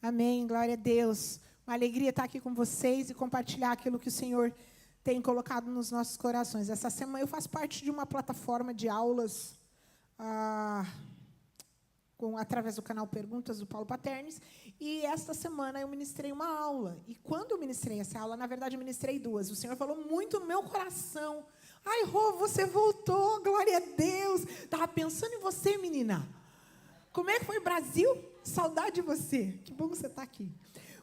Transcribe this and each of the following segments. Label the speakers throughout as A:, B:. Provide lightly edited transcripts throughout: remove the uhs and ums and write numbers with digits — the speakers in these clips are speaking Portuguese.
A: Amém, glória a Deus. Uma alegria estar aqui com vocês e compartilhar aquilo que o Senhor tem colocado nos nossos corações. Essa semana eu faço parte de uma plataforma de aulas através do canal Perguntas do Paulo Paternes, e esta semana eu ministrei uma aula. E quando eu ministrei essa aula, na verdade eu ministrei duas. O Senhor falou muito no meu coração. Ai, Rô, você voltou, glória a Deus. Estava pensando em você, menina. Como é que foi o Brasil? Saudade de você. Que bom que você está aqui.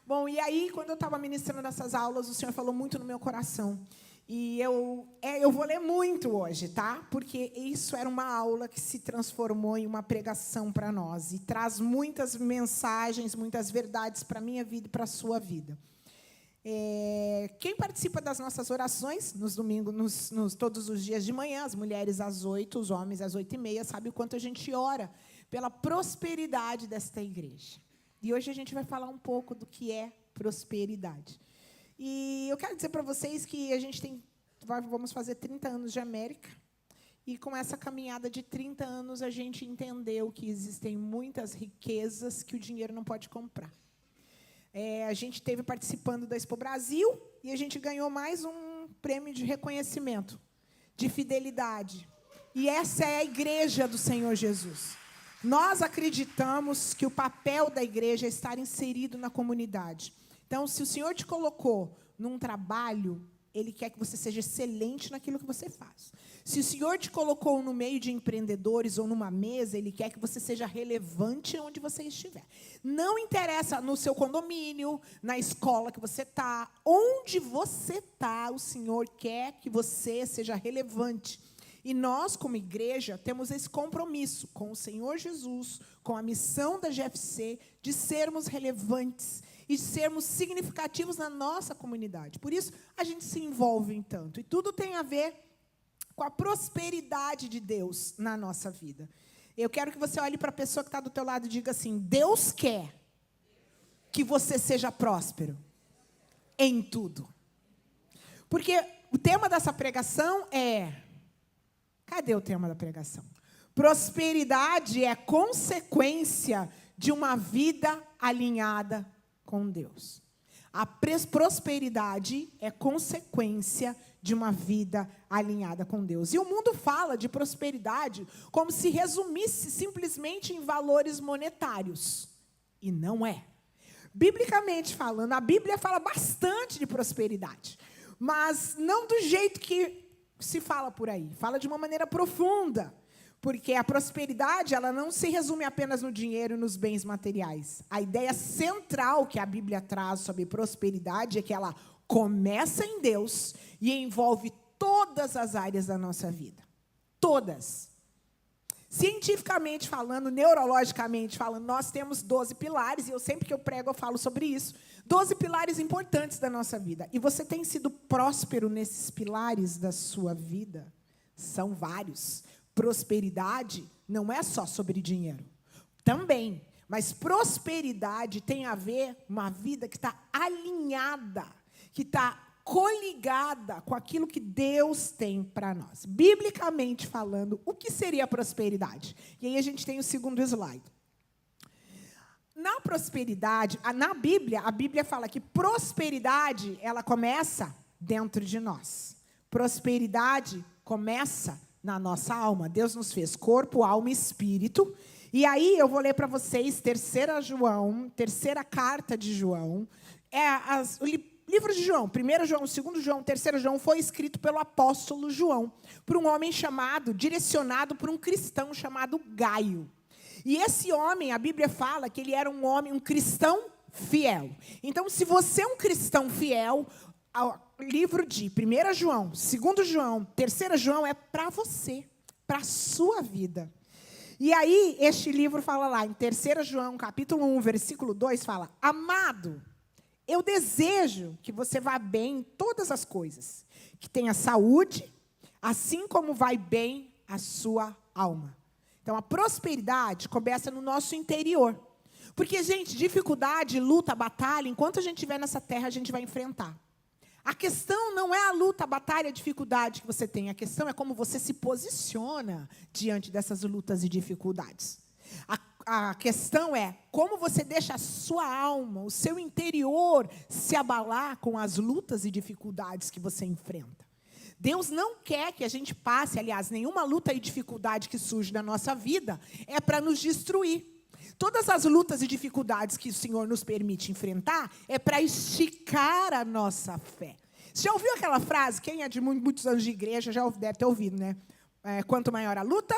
A: Bom, e aí, quando eu estava ministrando essas aulas, o Senhor falou muito no meu coração. E eu vou ler muito hoje, tá? Porque isso era uma aula que se transformou em uma pregação para nós. E traz muitas mensagens, muitas verdades para a minha vida e para a sua vida. Quem participa das nossas orações, nos domingos, todos os dias de manhã, as mulheres às 8, os homens às 8h30, sabe o quanto a gente ora pela prosperidade desta igreja. E hoje a gente vai falar um pouco do que é prosperidade. E eu quero dizer para vocês que vamos fazer 30 anos de América, e com essa caminhada de 30 anos a gente entendeu que existem muitas riquezas que o dinheiro não pode comprar. A gente esteve participando da Expo Brasil e a gente ganhou mais um prêmio de reconhecimento, de fidelidade. E essa é a igreja do Senhor Jesus. Nós acreditamos que o papel da igreja é estar inserido na comunidade. Então, se o Senhor te colocou num trabalho, Ele quer que você seja excelente naquilo que você faz. Se o Senhor te colocou no meio de empreendedores ou numa mesa, Ele quer que você seja relevante onde você estiver. Não interessa no seu condomínio, na escola que você está, onde você está, o Senhor quer que você seja relevante. E nós, como igreja, temos esse compromisso com o Senhor Jesus, com a missão da GFC, de sermos relevantes e de sermos significativos na nossa comunidade. Por isso, a gente se envolve em tanto. E tudo tem a ver com a prosperidade de Deus na nossa vida. Eu quero que você olhe para a pessoa que está do teu lado e diga assim: Deus quer que você seja próspero em tudo. Porque o tema dessa pregação é... Cadê o tema da pregação? Prosperidade é consequência de uma vida alinhada com Deus. A prosperidade é consequência de uma vida alinhada com Deus. E o mundo fala de prosperidade como se resumisse simplesmente em valores monetários. E não é. Biblicamente falando, a Bíblia fala bastante de prosperidade, mas não do jeito que se fala por aí. Fala de uma maneira profunda. Porque a prosperidade, ela não se resume apenas no dinheiro e nos bens materiais. A ideia central que a Bíblia traz sobre prosperidade é que ela começa em Deus e envolve todas as áreas da nossa vida. Todas. Cientificamente falando, neurologicamente falando, nós temos 12 pilares, e sempre que eu prego eu falo sobre isso. 12 pilares importantes da nossa vida. E você tem sido próspero nesses pilares da sua vida? São vários. Prosperidade não é só sobre dinheiro. Também. Mas prosperidade tem a ver com uma vida que está alinhada, que está coligada com aquilo que Deus tem para nós. Biblicamente falando, o que seria prosperidade? E aí a gente tem o segundo slide. Na prosperidade, na Bíblia, a Bíblia fala que prosperidade, ela começa dentro de nós. Prosperidade começa na nossa alma. Deus nos fez corpo, alma e espírito. E aí eu vou ler para vocês terceira carta de João. O livro de João, 1 João, 2 João, 3 João, foi escrito pelo apóstolo João, por um homem direcionado por um cristão chamado Gaio. E esse homem, a Bíblia fala que ele era um cristão fiel. Então, se você é um cristão fiel, o livro de 1 João, 2 João, 3 João é para você, para a sua vida. E aí, este livro fala lá, em 3 João, capítulo 1, versículo 2, fala: Amado, eu desejo que você vá bem em todas as coisas, que tenha saúde, assim como vai bem a sua alma. Então, a prosperidade começa no nosso interior. Porque, gente, dificuldade, luta, batalha, enquanto a gente estiver nessa terra, a gente vai enfrentar. A questão não é a luta, a batalha, a dificuldade que você tem. A questão é como você se posiciona diante dessas lutas e dificuldades. a questão é como você deixa a sua alma, o seu interior se abalar com as lutas e dificuldades que você enfrenta. Deus não quer que a gente passe, aliás, nenhuma luta e dificuldade que surge na nossa vida é para nos destruir. Todas as lutas e dificuldades que o Senhor nos permite enfrentar é para esticar a nossa fé. Você já ouviu aquela frase? Quem é de muitos anos de igreja já deve ter ouvido, né? Quanto maior a luta,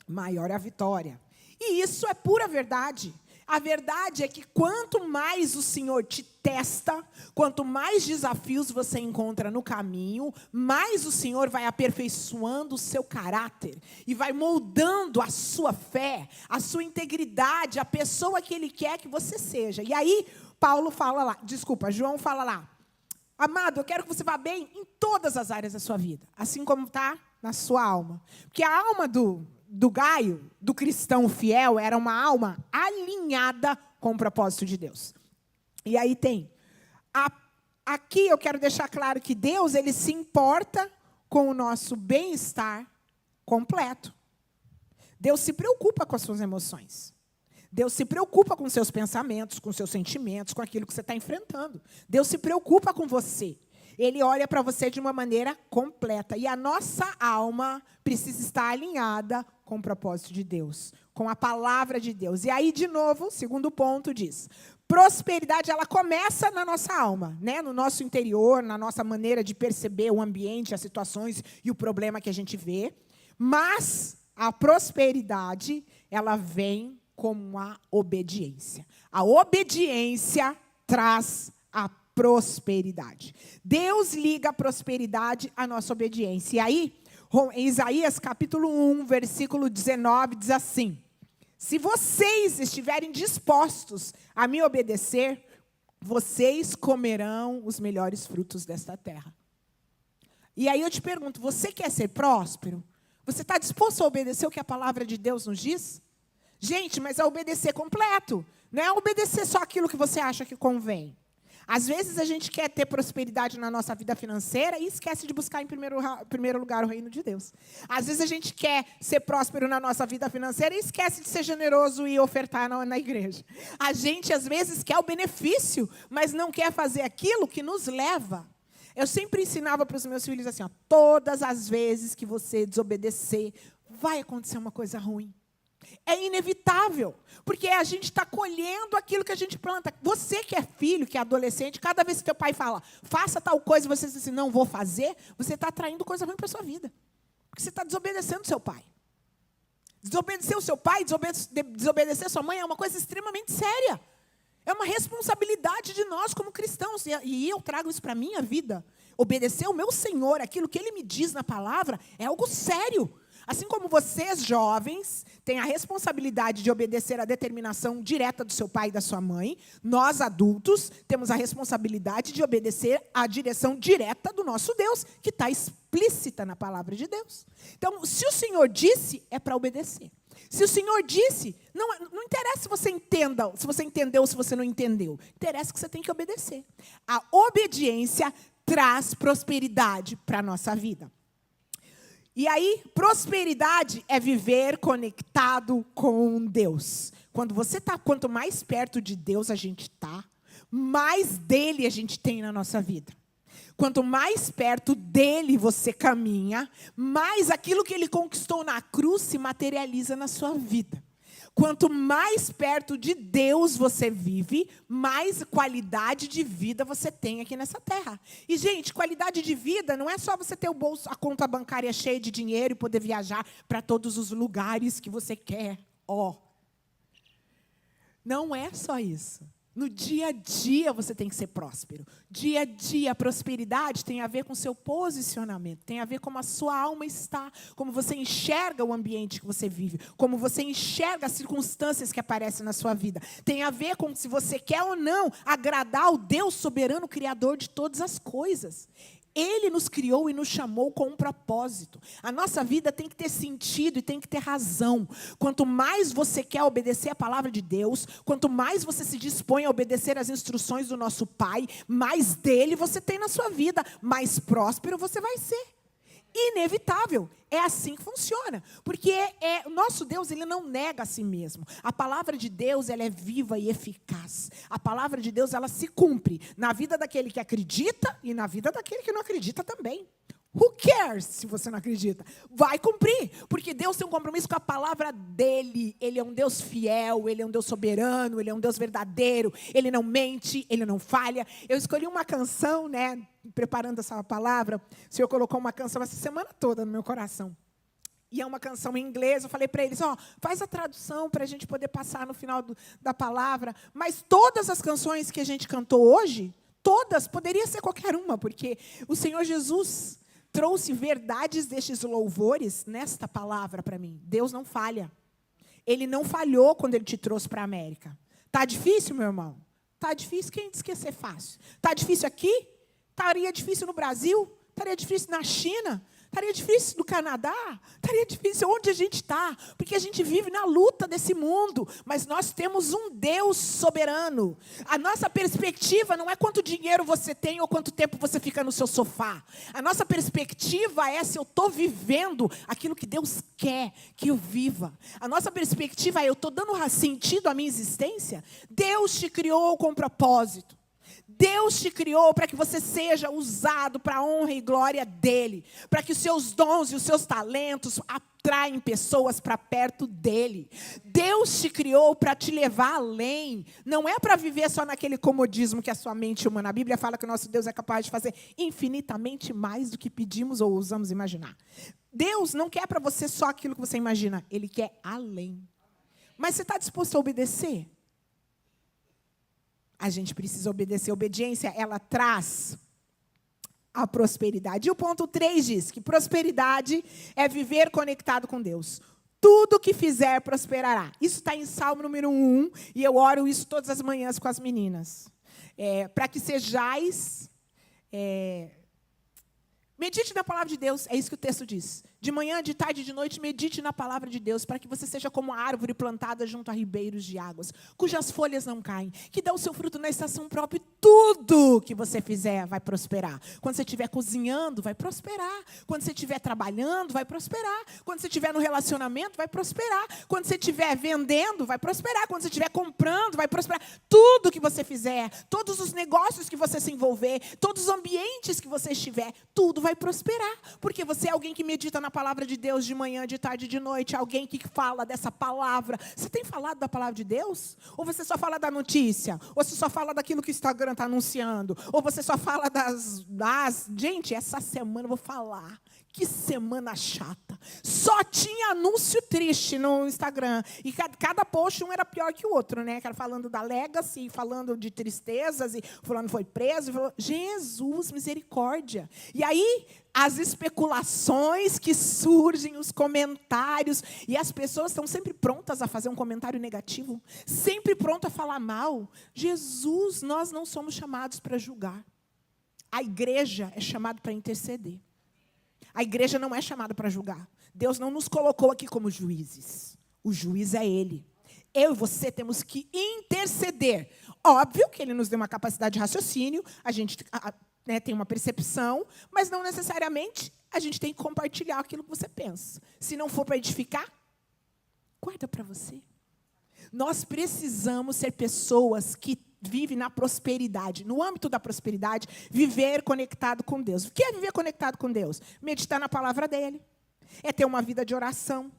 A: maior a vitória. E isso é pura verdade. A verdade é que quanto mais o Senhor te testa, quanto mais desafios você encontra no caminho, mais o Senhor vai aperfeiçoando o seu caráter e vai moldando a sua fé, a sua integridade, a pessoa que Ele quer que você seja. E aí, João fala lá, amado, eu quero que você vá bem em todas as áreas da sua vida, assim como está na sua alma. Porque a alma do Gaio, do cristão fiel, era uma alma alinhada com o propósito de Deus. E aí aqui eu quero deixar claro que Deus, Ele se importa com o nosso bem-estar completo. Deus se preocupa com as suas emoções. Deus se preocupa com seus pensamentos, com seus sentimentos, com aquilo que você está enfrentando. Deus se preocupa com você. Ele olha para você de uma maneira completa. E a nossa alma precisa estar alinhada com o propósito de Deus, com a palavra de Deus. E aí, de novo, segundo ponto diz, prosperidade, ela começa na nossa alma, né? No nosso interior, na nossa maneira de perceber o ambiente, as situações e o problema que a gente vê. Mas a prosperidade, ela vem como a obediência. A obediência traz a prosperidade. Deus liga a prosperidade à nossa obediência. E aí, em Isaías capítulo 1, versículo 19, diz assim, se vocês estiverem dispostos a me obedecer, vocês comerão os melhores frutos desta terra. E aí eu te pergunto, você quer ser próspero? Você está disposto a obedecer o que a palavra de Deus nos diz? Gente, mas é obedecer completo. Não é obedecer só aquilo que você acha que convém. Às vezes a gente quer ter prosperidade na nossa vida financeira e esquece de buscar em primeiro lugar o reino de Deus. Às vezes a gente quer ser próspero na nossa vida financeira e esquece de ser generoso e ofertar na igreja. A gente às vezes quer o benefício, mas não quer fazer aquilo que nos leva. Eu sempre ensinava para os meus filhos assim, todas as vezes que você desobedecer, vai acontecer uma coisa ruim. É inevitável, porque a gente está colhendo aquilo que a gente planta. Você que é filho, que é adolescente, cada vez que teu pai fala, faça tal coisa, e você diz assim, não vou fazer, você está atraindo coisa ruim para a sua vida. Porque você está desobedecendo o seu pai. Desobedecer o seu pai, desobedecer a sua mãe é uma coisa extremamente séria. É uma responsabilidade de nós como cristãos. E eu trago isso para a minha vida. Obedecer ao meu Senhor, aquilo que Ele me diz na palavra, é algo sério. Assim como vocês, jovens, têm a responsabilidade de obedecer à determinação direta do seu pai e da sua mãe, nós, adultos, temos a responsabilidade de obedecer à direção direta do nosso Deus, que está explícita na palavra de Deus. Então, se o Senhor disse, é para obedecer. Se o Senhor disse, não interessa se você entenda, se você entendeu ou se você não entendeu. Interessa que você tem que obedecer. A obediência traz prosperidade para a nossa vida. E aí, prosperidade é viver conectado com Deus. Quanto mais perto de Deus a gente está, mais dele a gente tem na nossa vida. Quanto mais perto dele você caminha, mais aquilo que ele conquistou na cruz se materializa na sua vida. Quanto mais perto de Deus você vive, mais qualidade de vida você tem aqui nessa terra. E, gente, qualidade de vida não é só você ter a conta bancária cheia de dinheiro e poder viajar para todos os lugares que você quer. Não é só isso. No dia a dia você tem que ser próspero. Dia a dia, a prosperidade tem a ver com o seu posicionamento, tem a ver com como a sua alma está, como você enxerga o ambiente que você vive, como você enxerga as circunstâncias que aparecem na sua vida. Tem a ver com se você quer ou não agradar ao Deus soberano, criador de todas as coisas. Ele nos criou e nos chamou com um propósito. A nossa vida tem que ter sentido e tem que ter razão. Quanto mais você quer obedecer a palavra de Deus, quanto mais você se dispõe a obedecer às instruções do nosso Pai, mais dele você tem na sua vida, mais próspero você vai ser. inevitável. É assim que funciona. Porque o nosso Deus, ele não nega a si mesmo. A palavra de Deus, ela é viva e eficaz. A palavra de Deus, ela se cumpre na vida daquele que acredita e na vida daquele que não acredita também. Who cares se você não acredita? Vai cumprir, porque Deus tem um compromisso com a palavra dele. Ele é um Deus fiel, ele é um Deus soberano, ele é um Deus verdadeiro. Ele não mente, ele não falha. Eu escolhi uma canção, né, preparando essa palavra. O Senhor colocou uma canção essa semana toda no meu coração. E é uma canção em inglês. Eu falei para eles, faz a tradução para a gente poder passar no final da palavra. Mas todas as canções que a gente cantou hoje, todas, poderia ser qualquer uma, porque o Senhor Jesus trouxe verdades destes louvores nesta palavra para mim. Deus não falha. Ele não falhou quando Ele te trouxe para a América. Está difícil, meu irmão? Está difícil? Quem disse que ia ser fácil? Está difícil aqui? Estaria difícil no Brasil? Estaria difícil na China? Estaria difícil no Canadá? Estaria difícil onde a gente está? Porque a gente vive na luta desse mundo. Mas nós temos um Deus soberano. A nossa perspectiva não é quanto dinheiro você tem ou quanto tempo você fica no seu sofá. A nossa perspectiva é se eu estou vivendo aquilo que Deus quer que eu viva. A nossa perspectiva é, eu estou dando sentido à minha existência? Deus te criou com propósito. Deus te criou para que você seja usado para a honra e glória dEle. Para que os seus dons e os seus talentos atraem pessoas para perto dEle. Deus te criou para te levar além. Não é para viver só naquele comodismo que a sua mente humana. A Bíblia fala que o nosso Deus é capaz de fazer infinitamente mais do que pedimos ou ousamos imaginar. Deus não quer para você só aquilo que você imagina. Ele quer além. Mas você está disposto a obedecer? A gente precisa obedecer. A obediência, ela traz a prosperidade. E o ponto 3 diz que prosperidade é viver conectado com Deus. Tudo que fizer prosperará. Isso está em Salmo número 1, e eu oro isso todas as manhãs com as meninas. Para que sejais... medite na palavra de Deus, é isso que o texto diz. De manhã, de tarde e de noite, medite na palavra de Deus, para que você seja como a árvore plantada junto a ribeiros de águas, cujas folhas não caem, que dá o seu fruto na estação própria, e tudo que você fizer vai prosperar. Quando você estiver cozinhando, vai prosperar. Quando você estiver trabalhando, vai prosperar. Quando você estiver no relacionamento, vai prosperar. Quando você estiver vendendo, vai prosperar. Quando você estiver comprando, vai prosperar. Tudo que você fizer, todos os negócios que você se envolver, todos os ambientes que você estiver, tudo vai prosperar. Porque você é alguém que medita na palavra de Deus de manhã, de tarde e de noite. Alguém que fala dessa palavra. Você tem falado da palavra de Deus? Ou você só fala da notícia? Ou você só fala daquilo que o Instagram está anunciando? Ou você só fala das... Gente, essa semana eu vou falar. Que semana chata. Só tinha anúncio triste no Instagram. E cada post um era pior que o outro, né? Falando da legacy, falando de tristezas, e fulano foi preso. Jesus, misericórdia. E aí, as especulações que surgem, os comentários. E as pessoas estão sempre prontas a fazer um comentário negativo. Sempre prontas a falar mal. Jesus, nós não somos chamados para julgar. A igreja é chamada para interceder. A igreja não é chamada para julgar. Deus não nos colocou aqui como juízes. O juiz é Ele. Eu e você temos que interceder. Óbvio que Ele nos deu uma capacidade de raciocínio, a gente tem uma percepção, mas não necessariamente a gente tem que compartilhar aquilo que você pensa. Se não for para edificar, guarda para você. Nós precisamos ser pessoas que vivem na prosperidade. No âmbito da prosperidade, viver conectado com Deus. O que é viver conectado com Deus? Meditar na palavra dEle. É ter uma vida de oração.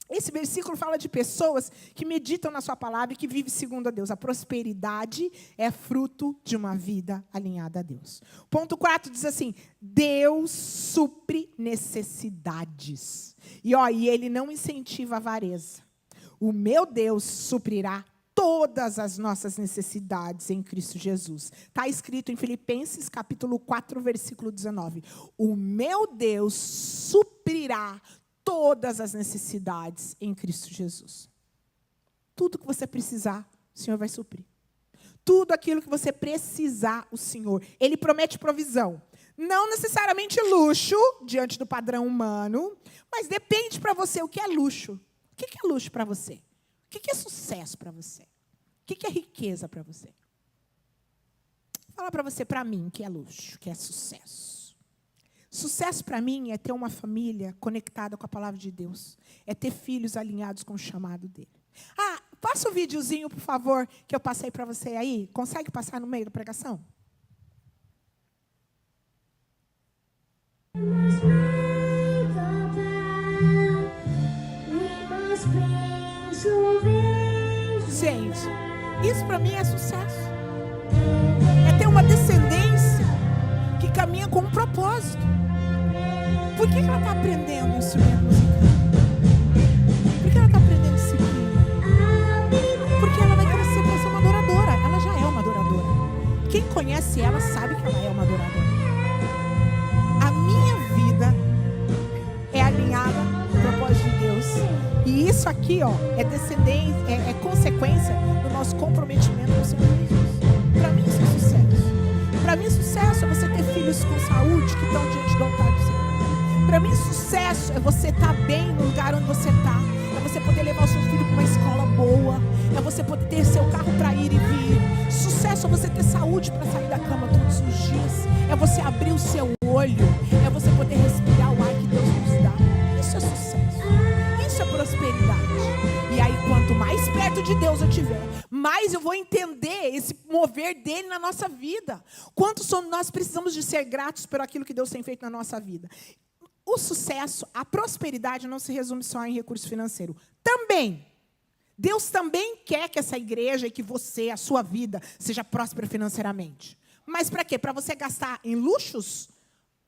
A: Esse versículo fala de pessoas que meditam na sua palavra e que vivem segundo a Deus. A prosperidade é fruto de uma vida alinhada a Deus. Ponto 4 diz assim, Deus supre necessidades. E Ele não incentiva a avareza. O meu Deus suprirá todas as nossas necessidades em Cristo Jesus. Está escrito em Filipenses, capítulo 4, versículo 19. O meu Deus suprirá todas as necessidades em Cristo Jesus. Tudo que você precisar, o Senhor vai suprir. Tudo aquilo que você precisar, o Senhor. Ele promete provisão. Não necessariamente luxo, diante do padrão humano, mas depende para você o que é luxo. O que é luxo para você? O que é sucesso para você? O que é riqueza para você? Vou falar para você, para mim, que é luxo, que é sucesso. Sucesso para mim é ter uma família conectada com a palavra de Deus. É ter filhos alinhados com o chamado dele. Passa o videozinho, por favor, que eu passei para você aí. Consegue passar no meio da pregação? Gente, isso para mim é sucesso. É ter uma descendência que caminha com um propósito. Por que ela está aprendendo instrumento musical? Por que ela está aprendendo disciplina? Porque ela vai crescer para ser uma adoradora. Ela já é uma adoradora. Quem conhece ela sabe que ela é uma adoradora. A minha vida é alinhada com o propósito de Deus. E isso aqui, é descendência, é consequência do nosso comprometimento com o Senhor Jesus. Para mim isso é sucesso. Para mim sucesso é você ter filhos com saúde que estão diante do altar do Senhor. Para mim sucesso é você estar bem no lugar onde você está. É você poder levar o seu filho para uma escola boa. É você poder ter seu carro para ir e vir. Sucesso é você ter saúde para sair da cama todos os dias. É você abrir o seu olho. É você poder respirar o ar que Deus nos dá. Isso é sucesso. Isso é prosperidade. E aí, quanto mais perto de Deus eu estiver, mais eu vou entender esse mover dele na nossa vida. Quanto nós precisamos de ser gratos por aquilo que Deus tem feito na nossa vida. O sucesso, a prosperidade não se resume só em recurso financeiro. Também. Deus também quer que essa igreja e que você, a sua vida, seja próspera financeiramente. Mas para quê? Para você gastar em luxos?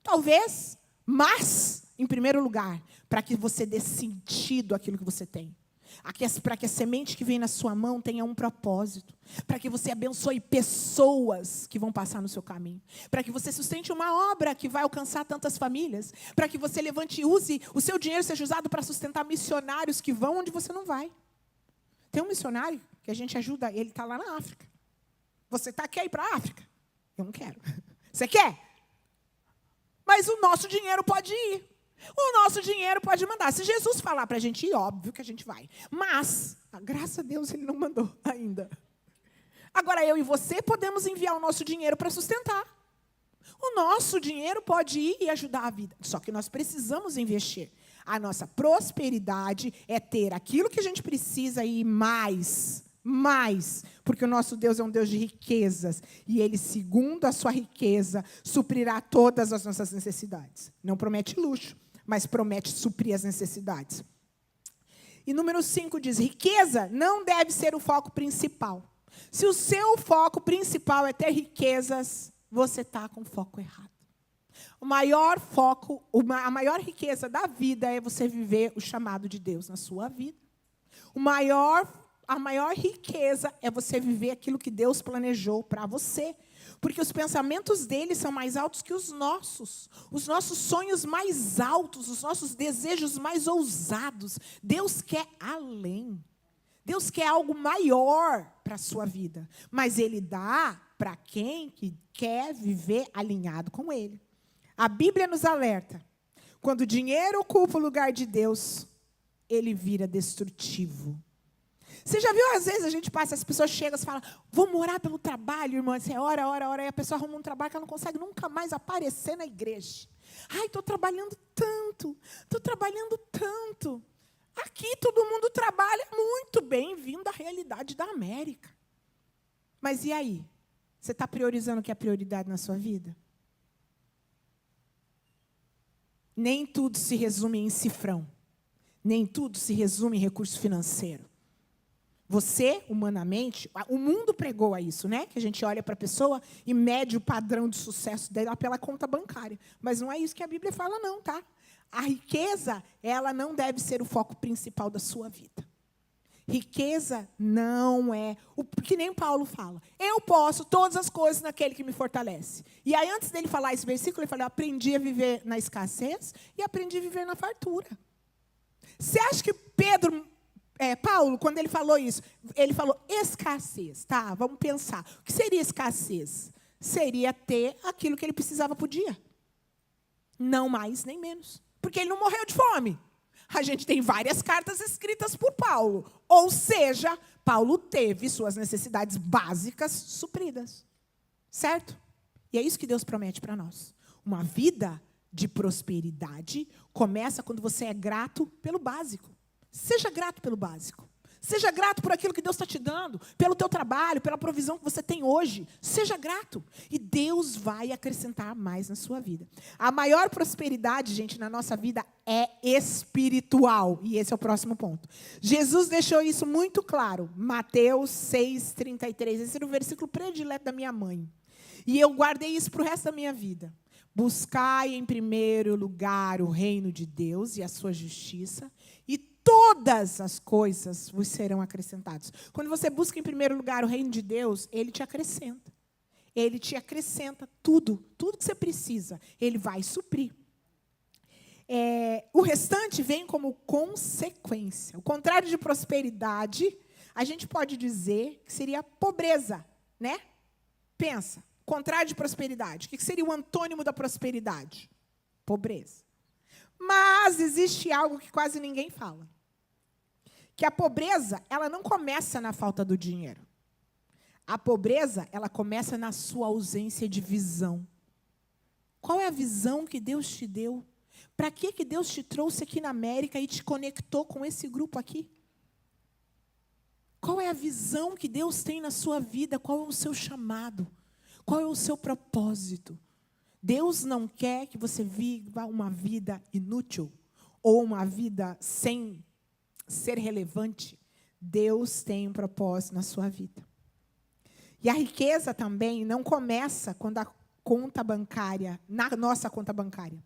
A: Talvez. Mas, em primeiro lugar, para que você dê sentido àquilo que você tem. Para que a semente que vem na sua mão tenha um propósito. Para que você abençoe pessoas que vão passar no seu caminho. Para que você sustente uma obra que vai alcançar tantas famílias. Para que você levante e use, o seu dinheiro seja usado para sustentar missionários que vão onde você não vai. Tem um missionário que a gente ajuda, ele está lá na África. Você quer ir para a África? Eu não quero. Você quer? Mas o nosso dinheiro pode ir. O nosso dinheiro pode mandar. Se Jesus falar para a gente ir, óbvio que a gente vai. Mas, graças a Deus, ele não mandou ainda. Agora, eu e você podemos enviar o nosso dinheiro para sustentar. O nosso dinheiro pode ir e ajudar a vida. Só que nós precisamos investir. A nossa prosperidade é ter aquilo que a gente precisa e mais. Porque o nosso Deus é um Deus de riquezas. E Ele, segundo a sua riqueza, suprirá todas as nossas necessidades. Não promete luxo, mas promete suprir as necessidades. E número 5 diz, riqueza não deve ser o foco principal. Se o seu foco principal é ter riquezas, você está com o foco errado. O maior foco, a maior riqueza da vida é você viver o chamado de Deus na sua vida. A maior riqueza é você viver aquilo que Deus planejou para você. Porque os pensamentos dele são mais altos que os nossos sonhos mais altos, os nossos desejos mais ousados. Deus quer além. Deus quer algo maior para a sua vida. Mas Ele dá para quem que quer viver alinhado com Ele. A Bíblia nos alerta. Quando o dinheiro ocupa o lugar de Deus, ele vira destrutivo. Você já viu, às vezes, a gente passa, as pessoas chegam e falam, vamos orar pelo trabalho, irmã. Você ora, e a pessoa arruma um trabalho que ela não consegue nunca mais aparecer na igreja. Ai, estou trabalhando tanto. Aqui todo mundo trabalha muito bem, vindo da realidade da América. Mas e aí? Você está priorizando o que é prioridade na sua vida? Nem tudo se resume em cifrão. Nem tudo se resume em recurso financeiro. Você, humanamente, o mundo pregou a isso, né? Que a gente olha para a pessoa e mede o padrão de sucesso dela pela conta bancária. Mas não é isso que a Bíblia fala, não, tá? A riqueza, ela não deve ser o foco principal da sua vida. Riqueza não é... que nem Paulo fala. Eu posso todas as coisas naquele que me fortalece. E aí, antes dele falar esse versículo, ele falou, aprendi a viver na escassez e aprendi a viver na fartura. Você acha que Paulo, quando ele falou isso, ele falou escassez, tá? Vamos pensar. O que seria escassez? Seria ter aquilo que ele precisava por dia. Não mais, nem menos. Porque ele não morreu de fome. A gente tem várias cartas escritas por Paulo. Ou seja, Paulo teve suas necessidades básicas supridas. Certo? E é isso que Deus promete para nós. Uma vida de prosperidade começa quando você é grato pelo básico. Seja grato pelo básico. Seja grato por aquilo que Deus está te dando, pelo teu trabalho, pela provisão que você tem hoje. Seja grato. E Deus vai acrescentar mais na sua vida. A maior prosperidade, gente, na nossa vida é espiritual. E esse é o próximo ponto. Jesus deixou isso muito claro. Mateus 6:33. Esse era o versículo predileto da minha mãe. E eu guardei isso para o resto da minha vida. Buscai em primeiro lugar o reino de Deus e a sua justiça, e todas as coisas vos serão acrescentadas. Quando você busca em primeiro lugar o reino de Deus, Ele te acrescenta. Ele te acrescenta tudo que você precisa. Ele vai suprir. O restante vem como consequência. O contrário de prosperidade, a gente pode dizer que seria pobreza, né? Pensa. Contrário de prosperidade. O que seria o antônimo da prosperidade? Pobreza. Mas existe algo que quase ninguém fala. Que a pobreza, ela não começa na falta do dinheiro. A pobreza, ela começa na sua ausência de visão. Qual é a visão que Deus te deu? Para que Deus te trouxe aqui na América e te conectou com esse grupo aqui? Qual é a visão que Deus tem na sua vida? Qual é o seu chamado? Qual é o seu propósito? Deus não quer que você viva uma vida inútil ou uma vida sem ser relevante. Deus tem um propósito na sua vida. E a riqueza também não começa quando a conta bancária, na nossa conta bancária.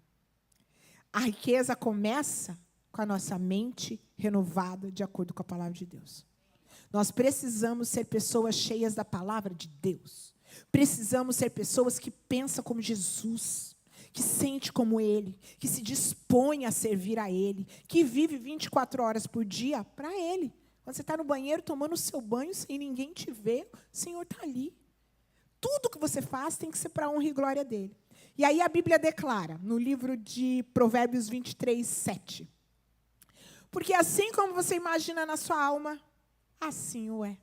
A: A riqueza começa com a nossa mente renovada de acordo com a palavra de Deus. Nós precisamos ser pessoas cheias da palavra de Deus. Precisamos ser pessoas que pensam como Jesus, que sente como Ele, que se dispõe a servir a Ele, que vive 24 horas por dia para Ele. Quando você está no banheiro tomando o seu banho sem ninguém te ver, o Senhor está ali. Tudo que você faz tem que ser para a honra e glória dEle. E aí a Bíblia declara, no livro de Provérbios 23:7. Porque assim como você imagina na sua alma, assim o é.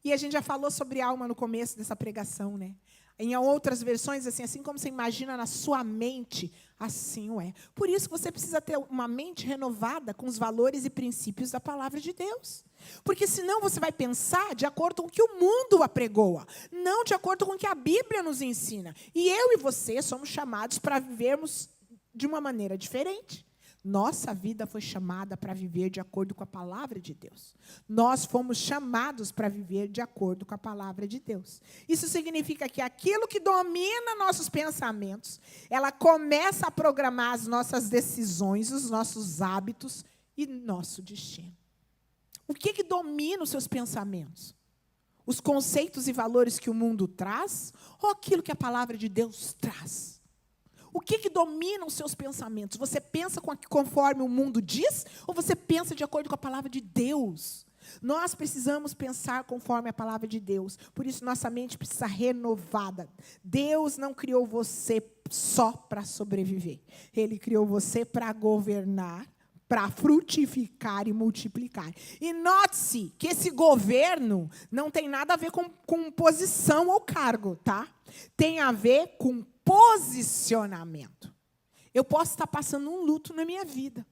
A: E a gente já falou sobre alma no começo dessa pregação, né? Em outras versões, assim como você imagina na sua mente, assim o é. Por isso que você precisa ter uma mente renovada com os valores e princípios da palavra de Deus. Porque senão você vai pensar de acordo com o que o mundo apregoa, não de acordo com o que a Bíblia nos ensina. E eu e você somos chamados para vivermos de uma maneira diferente. Nossa vida foi chamada para viver de acordo com a palavra de Deus. Nós fomos chamados para viver de acordo com a palavra de Deus. Isso significa que aquilo que domina nossos pensamentos, ela começa a programar as nossas decisões, os nossos hábitos e nosso destino. O que domina os seus pensamentos? Os conceitos e valores que o mundo traz ou aquilo que a palavra de Deus traz? O que domina os seus pensamentos? Você pensa conforme o mundo diz ou você pensa de acordo com a palavra de Deus? Nós precisamos pensar conforme a palavra de Deus. Por isso, nossa mente precisa renovada. Deus não criou você só para sobreviver. Ele criou você para governar, para frutificar e multiplicar. E note-se que esse governo não tem nada a ver com posição ou cargo, tá? Tem a ver com posicionamento. Eu posso estar passando um luto na minha vida,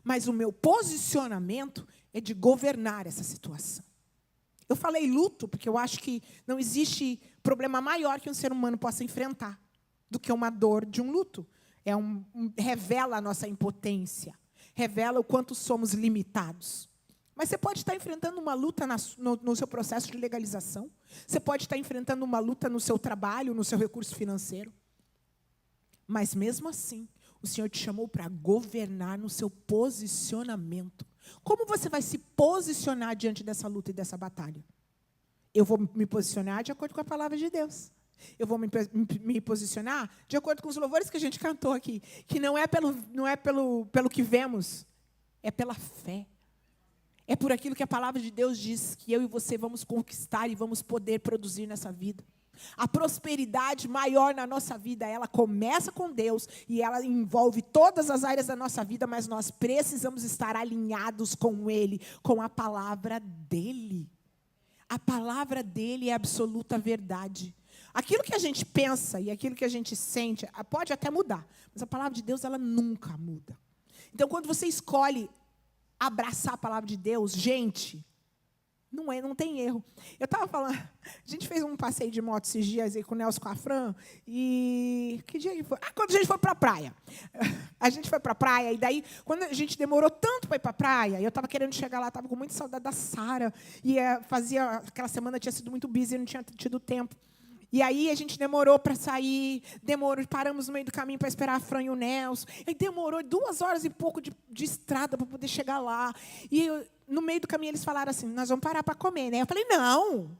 A: mas o meu posicionamento é de governar essa situação. Eu falei luto porque eu acho que não existe problema maior que um ser humano possa enfrentar do que uma dor de um luto. Revela a nossa impotência, revela o quanto somos limitados. Mas você pode estar enfrentando uma luta no seu processo de legalização. Você pode estar enfrentando uma luta no seu trabalho, no seu recurso financeiro. Mas, mesmo assim, o Senhor te chamou para governar no seu posicionamento. Como você vai se posicionar diante dessa luta e dessa batalha? Eu vou me posicionar de acordo com a palavra de Deus. Eu vou me posicionar de acordo com os louvores que a gente cantou aqui. Que não é pelo que vemos, é pela fé. É por aquilo que a palavra de Deus diz que eu e você vamos conquistar e vamos poder produzir nessa vida. A prosperidade maior na nossa vida, ela começa com Deus e ela envolve todas as áreas da nossa vida, mas nós precisamos estar alinhados com Ele, com a palavra dEle. A palavra dEle é a absoluta verdade. Aquilo que a gente pensa e aquilo que a gente sente pode até mudar, mas a palavra de Deus, ela nunca muda. Então, quando você escolhe abraçar a palavra de Deus, gente, não tem erro. Eu estava falando, a gente fez um passeio de moto esses dias aí com o Nelson, com a Fran, e que dia que foi? Quando a gente foi para a praia. A gente foi para a praia, e daí, quando a gente demorou tanto para ir para a praia, eu estava querendo chegar lá, estava com muita saudade da Sara, e aquela semana tinha sido muito busy, não tinha tido tempo. E aí a gente demorou para sair, paramos no meio do caminho para esperar a Fran e o Nelson. E demorou 2 horas e pouco de estrada para poder chegar lá. E no meio do caminho eles falaram assim, nós vamos parar para comer, né? Eu falei, não.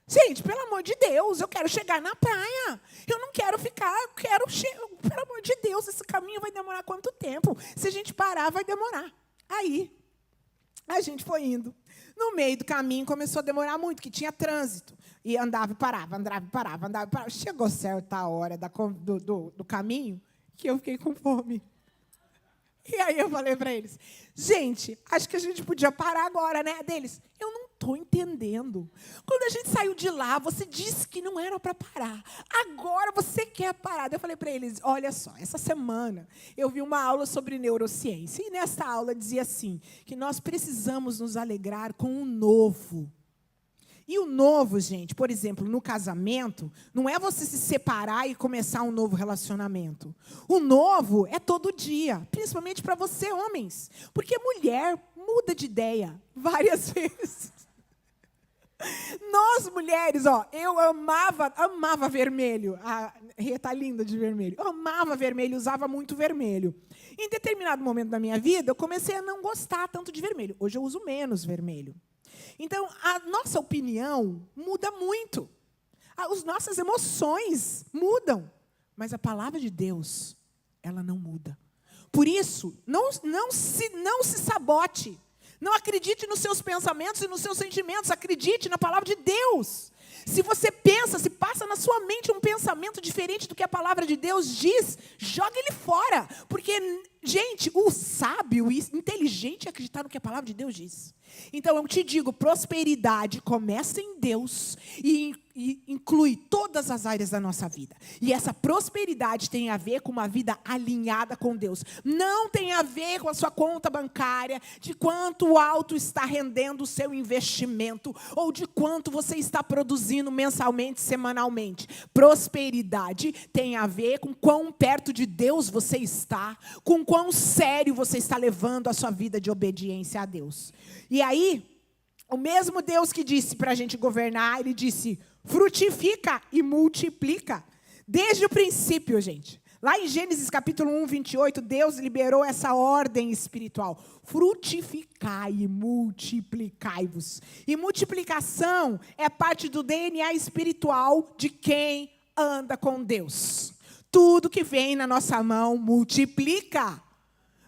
A: Gente, pelo amor de Deus, eu quero chegar na praia. Eu não quero ficar, pelo amor de Deus, esse caminho vai demorar quanto tempo? Se a gente parar, vai demorar. Aí, a gente foi indo. No meio do caminho começou a demorar muito, que tinha trânsito. E andava e parava, andava e parava, andava e parava. Chegou certa hora do caminho que eu fiquei com fome. E aí eu falei para eles, gente, acho que a gente podia parar agora, né? Deles, eu não estou entendendo. Quando a gente saiu de lá, você disse que não era para parar. Agora você quer parar. Eu falei para eles, olha só, essa semana eu vi uma aula sobre neurociência. E nessa aula dizia assim, que nós precisamos nos alegrar com o novo. E o novo, gente, por exemplo, no casamento, não é você se separar e começar um novo relacionamento. O novo é todo dia, principalmente para você, homens. Porque mulher muda de ideia várias vezes. Nós, mulheres, eu amava vermelho. A Rê está linda de vermelho. Eu amava vermelho, usava muito vermelho. Em determinado momento da minha vida, eu comecei a não gostar tanto de vermelho. Hoje eu uso menos vermelho. Então, a nossa opinião muda muito. As nossas emoções mudam. Mas a palavra de Deus, ela não muda. Por isso, não se sabote. Não acredite nos seus pensamentos e nos seus sentimentos. Acredite na palavra de Deus. Se você pensa, se passa na sua mente um pensamento diferente do que a palavra de Deus diz, joga ele fora. Porque, gente, o sábio, o inteligente é acreditar no que a palavra de Deus diz. Então, eu te digo, prosperidade começa em Deus e inclui todas as áreas da nossa vida. E essa prosperidade tem a ver com uma vida alinhada com Deus. Não tem a ver com a sua conta bancária, de quanto alto está rendendo o seu investimento, ou de quanto você está produzindo mensalmente, semanalmente. Prosperidade tem a ver com quão perto de Deus você está, com quão sério você está levando a sua vida de obediência a Deus. E aí, o mesmo Deus que disse para a gente governar, ele disse, frutifica e multiplica. Desde o princípio, gente. Lá em Gênesis capítulo 1, 28, Deus liberou essa ordem espiritual. Frutificai e multiplicai-vos. E multiplicação é parte do DNA espiritual de quem anda com Deus. Tudo que vem na nossa mão multiplica.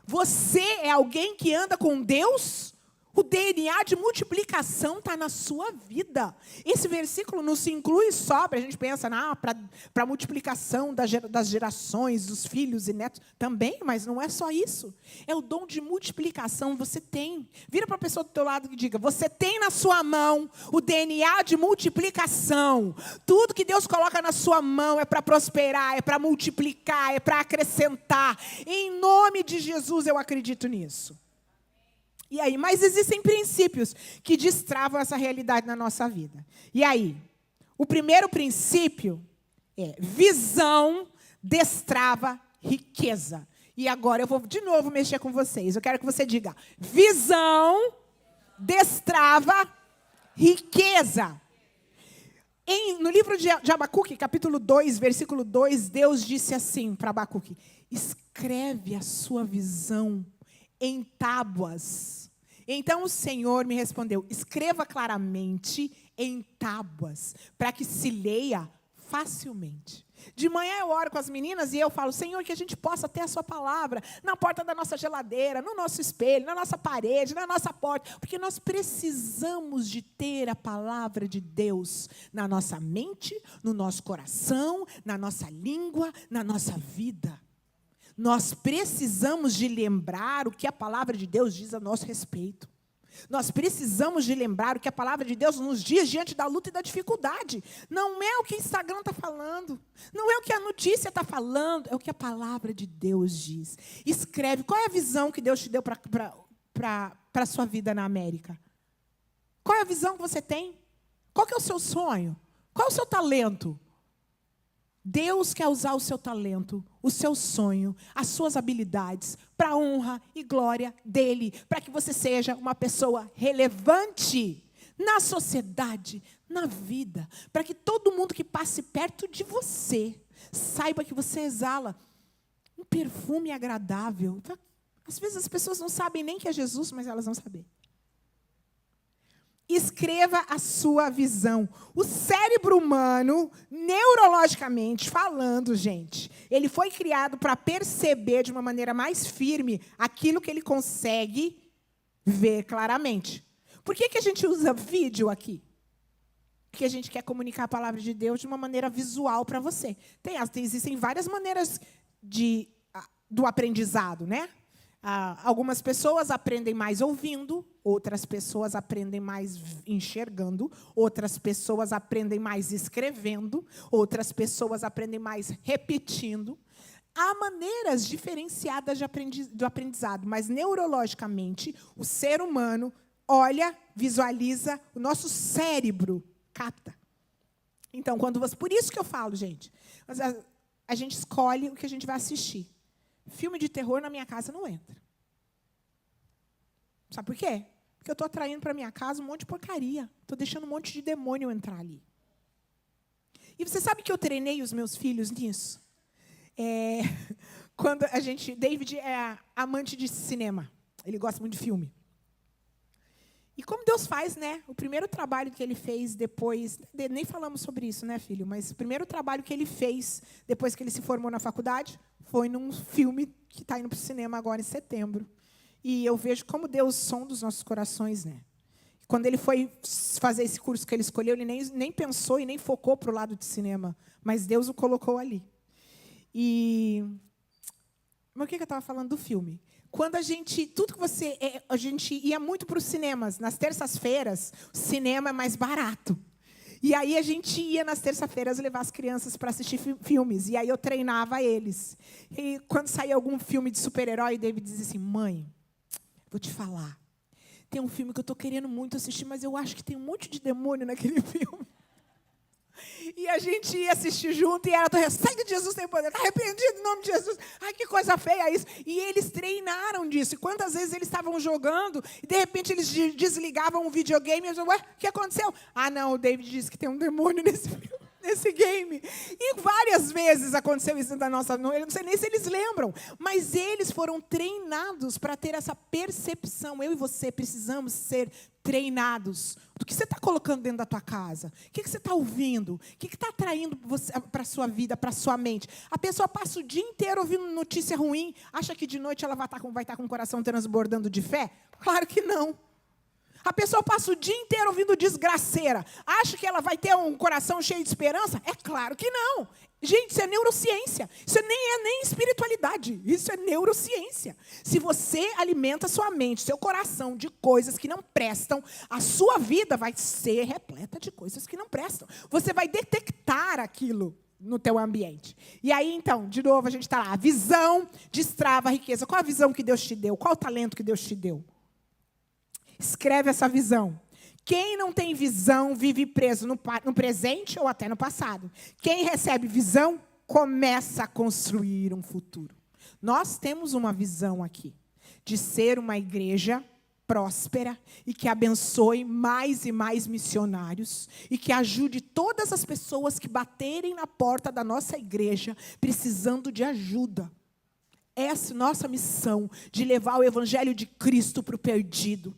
A: Você é alguém que anda com Deus? O DNA de multiplicação está na sua vida. Esse versículo não se inclui só, a gente pensa, para a multiplicação das gerações, dos filhos e netos. Também, mas não é só isso. É o dom de multiplicação, você tem. Vira para a pessoa do teu lado e diga, você tem na sua mão o DNA de multiplicação. Tudo que Deus coloca na sua mão é para prosperar, é para multiplicar, é para acrescentar. Em nome de Jesus eu acredito nisso. E aí, mas existem princípios que destravam essa realidade na nossa vida. E aí, o primeiro princípio é visão destrava riqueza. E agora eu vou de novo mexer com vocês. Eu quero que você diga, visão destrava riqueza. No livro de Abacuque, capítulo 2, versículo 2, Deus disse assim para Abacuque, escreve a sua visão em tábuas. Então o Senhor me respondeu, escreva claramente em tábuas, para que se leia facilmente. De manhã eu oro com as meninas e eu falo, Senhor, que a gente possa ter a sua palavra na porta da nossa geladeira, no nosso espelho, na nossa parede, na nossa porta, porque nós precisamos de ter a palavra de Deus na nossa mente, no nosso coração, na nossa língua, na nossa vida. Nós precisamos de lembrar o que a palavra de Deus diz a nosso respeito. Nós precisamos de lembrar o que a palavra de Deus nos diz diante da luta e da dificuldade. Não é o que o Instagram está falando. Não é o que a notícia está falando. É o que a palavra de Deus diz. Escreve. Qual é a visão que Deus te deu para a sua vida na América? Qual é a visão que você tem? Qual que é o seu sonho? Qual é o seu talento? Deus quer usar o seu talento, o seu sonho, as suas habilidades, para a honra e glória dEle, para que você seja uma pessoa relevante na sociedade, na vida, para que todo mundo que passe perto de você saiba que você exala um perfume agradável. Às vezes as pessoas não sabem nem que é Jesus, mas elas vão saber. Escreva a sua visão. O cérebro humano, neurologicamente falando, gente, ele foi criado para perceber de uma maneira mais firme aquilo que ele consegue ver claramente. Por que a gente usa vídeo aqui? Porque a gente quer comunicar a palavra de Deus de uma maneira visual para você. Existem várias maneiras do aprendizado, né? Algumas pessoas aprendem mais ouvindo, outras pessoas aprendem mais enxergando, outras pessoas aprendem mais escrevendo, outras pessoas aprendem mais repetindo. Há maneiras diferenciadas do aprendizado, mas neurologicamente o ser humano olha, visualiza, o nosso cérebro capta. Então, por isso que eu falo, gente, a gente escolhe o que a gente vai assistir. Filme de terror na minha casa não entra. Sabe por quê? Porque eu estou atraindo para minha casa um monte de porcaria. Estou deixando um monte de demônio entrar ali. E você sabe que eu treinei os meus filhos nisso? Quando David é amante de cinema. Ele gosta muito de filme. E como Deus faz, né? O primeiro trabalho que ele fez depois... Nem falamos sobre isso, né, filho? Mas o primeiro trabalho que ele fez depois que ele se formou na faculdade foi num filme que está indo para o cinema agora em setembro. E eu vejo como Deus sonda os nossos corações, né? Quando ele foi fazer esse curso que ele escolheu, ele nem pensou e nem focou para o lado de cinema. Mas Deus o colocou ali. Mas o que eu estava falando do filme? Quando a gente ia muito para os cinemas. Nas terças-feiras, o cinema é mais barato. E aí a gente ia nas terças-feiras levar as crianças para assistir filmes. E aí eu treinava eles. E quando saía algum filme de super-herói, David dizia assim: mãe, vou te falar. Tem um filme que eu estou querendo muito assistir, mas eu acho que tem um monte de demônio naquele filme. E a gente ia assistir junto e era sangue de Jesus tem poder, está arrependido em nome de Jesus. Ai, que coisa feia isso. E eles treinaram disso. E quantas vezes eles estavam jogando e, de repente, eles desligavam o videogame e eu dizia: ué, o que aconteceu? Ah, não, o David disse que tem um demônio nesse game. E várias vezes aconteceu isso na nossa... Eu não sei nem se eles lembram. Mas eles foram treinados para ter essa percepção. Eu e você precisamos ser treinados. Do que você está colocando dentro da tua casa? O que você está ouvindo? O que está atraindo para a sua vida, para a sua mente? A pessoa passa o dia inteiro ouvindo notícia ruim, acha que de noite ela vai estar com o coração transbordando de fé? Claro que não. A pessoa passa o dia inteiro ouvindo desgraceira, acha que ela vai ter um coração cheio de esperança? É claro que não. Gente, isso é neurociência. Isso nem espiritualidade. Isso é neurociência. Se você alimenta sua mente, seu coração de coisas que não prestam, a sua vida vai ser repleta de coisas que não prestam. Você vai detectar aquilo no teu ambiente. E aí, então, de novo, a gente está lá. A visão destrava a riqueza. Qual a visão que Deus te deu? Qual o talento que Deus te deu? Escreve essa visão. Quem não tem visão vive preso no presente ou até no passado. Quem recebe visão começa a construir um futuro. Nós temos uma visão aqui de ser uma igreja próspera e que abençoe mais e mais missionários e que ajude todas as pessoas que baterem na porta da nossa igreja precisando de ajuda. Essa é a nossa missão de levar o evangelho de Cristo para o perdido.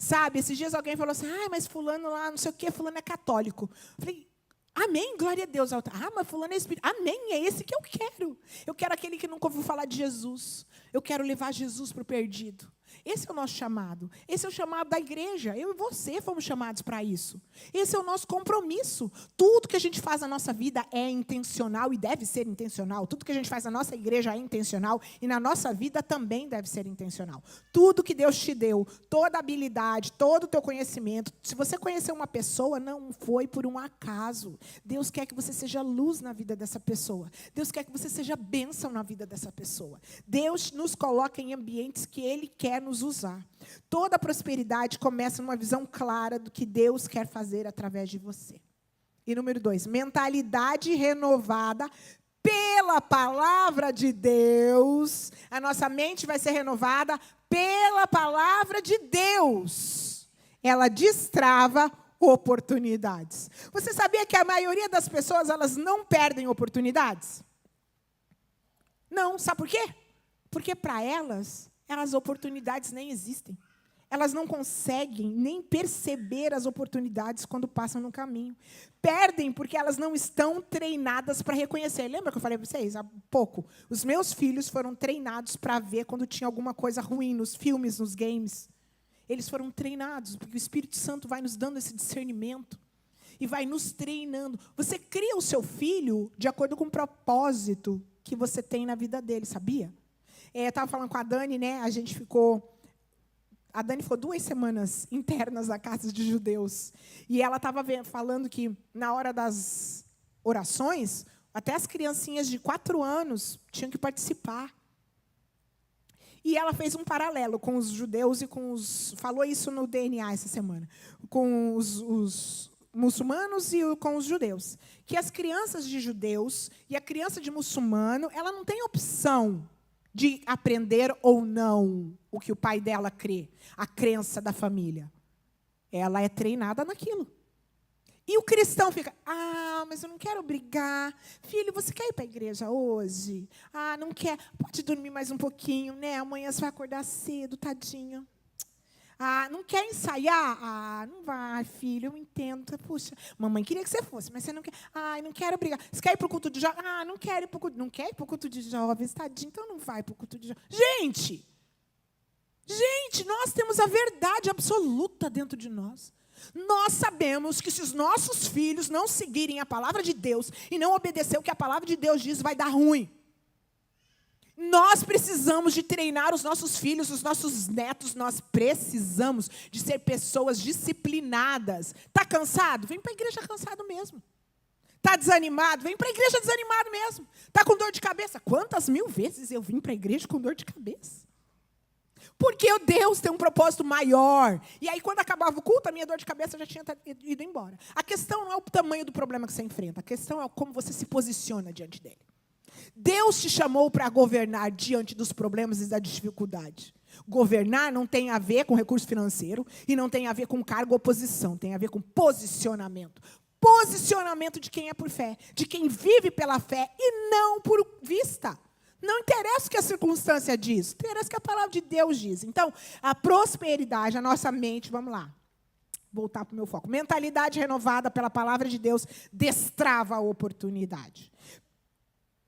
A: Sabe, esses dias alguém falou assim: mas fulano lá, não sei o quê, fulano é católico. Eu falei: amém, glória a Deus. Mas fulano é espírito. Amém, é esse que eu quero. Eu quero aquele que nunca ouviu falar de Jesus. Eu quero levar Jesus para o perdido. Esse é o nosso chamado. Esse é o chamado da igreja. Eu e você fomos chamados para isso. Esse é o nosso compromisso. Tudo que a gente faz na nossa vida é intencional e deve ser intencional. Tudo que a gente faz na nossa igreja é intencional e na nossa vida também deve ser intencional. Tudo que Deus te deu, toda a habilidade, todo o teu conhecimento, se você conhecer uma pessoa, não foi por um acaso. Deus quer que você seja luz na vida dessa pessoa. Deus quer que você seja bênção na vida dessa pessoa. Deus nos coloca em ambientes que Ele quer nos usar. Toda a prosperidade começa numa visão clara do que Deus quer fazer através de você. E número 2, mentalidade renovada pela palavra de Deus. A nossa mente vai ser renovada pela palavra de Deus. Ela destrava oportunidades. Você sabia que a maioria das pessoas, elas não perdem oportunidades? Não, sabe por quê? Porque para elas, as oportunidades nem existem. Elas não conseguem nem perceber as oportunidades quando passam no caminho. Perdem porque elas não estão treinadas para reconhecer. Lembra que eu falei para vocês há pouco? Os meus filhos foram treinados para ver quando tinha alguma coisa ruim nos filmes, nos games. Eles foram treinados, porque o Espírito Santo vai nos dando esse discernimento e vai nos treinando. Você cria o seu filho de acordo com o propósito que você tem na vida dele, sabia? Eu estava falando com a Dani, né? A Dani ficou 2 semanas internas na casa de judeus. E ela estava falando que, na hora das orações, até as criancinhas de 4 anos tinham que participar. E ela fez um paralelo com os judeus e com os... Falou isso no DNA essa semana. Com os muçulmanos e com os judeus. Que as crianças de judeus e a criança de muçulmano, ela não tem opção de aprender ou não o que o pai dela crê. A crença da família. Ela é treinada naquilo. E o cristão fica, mas eu não quero brigar. Filho, você quer ir para a igreja hoje? Não quer. Pode dormir mais um pouquinho, né? Amanhã você vai acordar cedo, tadinho. Não quer ensaiar? Não vai, filho, eu entendo. Puxa, mamãe queria que você fosse, mas você não quer. Não quero brigar. Você quer ir para o culto de jovens? Não quero ir para o culto. Não quer ir para o culto de jovens, tadinho, então não vai para o culto de jovens. Gente, nós temos a verdade absoluta dentro de nós. Nós sabemos que se os nossos filhos não seguirem a palavra de Deus e não obedecer o que a palavra de Deus diz, vai dar ruim. Nós precisamos de treinar os nossos filhos, os nossos netos, nós precisamos de ser pessoas disciplinadas. Está cansado? Vem para a igreja cansado mesmo. Está desanimado? Vem para a igreja desanimado mesmo. Está com dor de cabeça? Quantas 1000 vezes eu vim para a igreja com dor de cabeça? Porque Deus tem um propósito maior. E aí, quando acabava o culto, a minha dor de cabeça já tinha ido embora. A questão não é o tamanho do problema que você enfrenta. A questão é como você se posiciona diante dele. Deus te chamou para governar diante dos problemas e da dificuldade. Governar não tem a ver com recurso financeiro e não tem a ver com cargo ou posição. Tem a ver com posicionamento. Posicionamento de quem é por fé. De quem vive pela fé e não por vista. Não interessa o que a circunstância diz, interessa o que a palavra de Deus diz. Então, a prosperidade, a nossa mente, vamos lá, voltar para o meu foco. Mentalidade renovada pela palavra de Deus destrava a oportunidade.